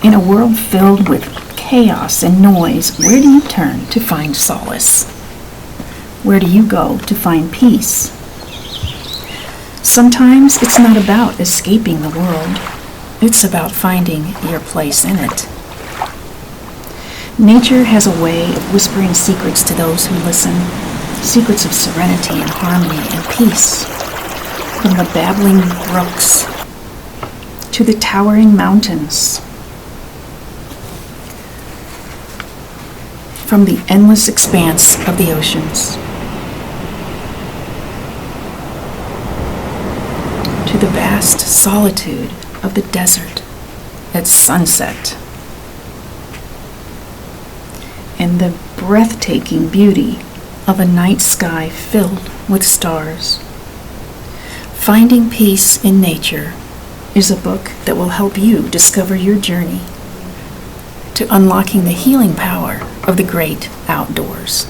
In a world filled with chaos and noise, where do you turn to find solace? Where do you go to find peace? Sometimes it's not about escaping the world. It's about finding your place in it. Nature has a way of whispering secrets to those who listen, secrets of serenity and harmony and peace. From the babbling brooks to the towering mountains, from the endless expanse of the oceans to the vast solitude of the desert at sunset, and the breathtaking beauty of a night sky filled with stars. Finding Peace in Nature is a book that will help you discover your journey to unlocking the healing power of the great outdoors.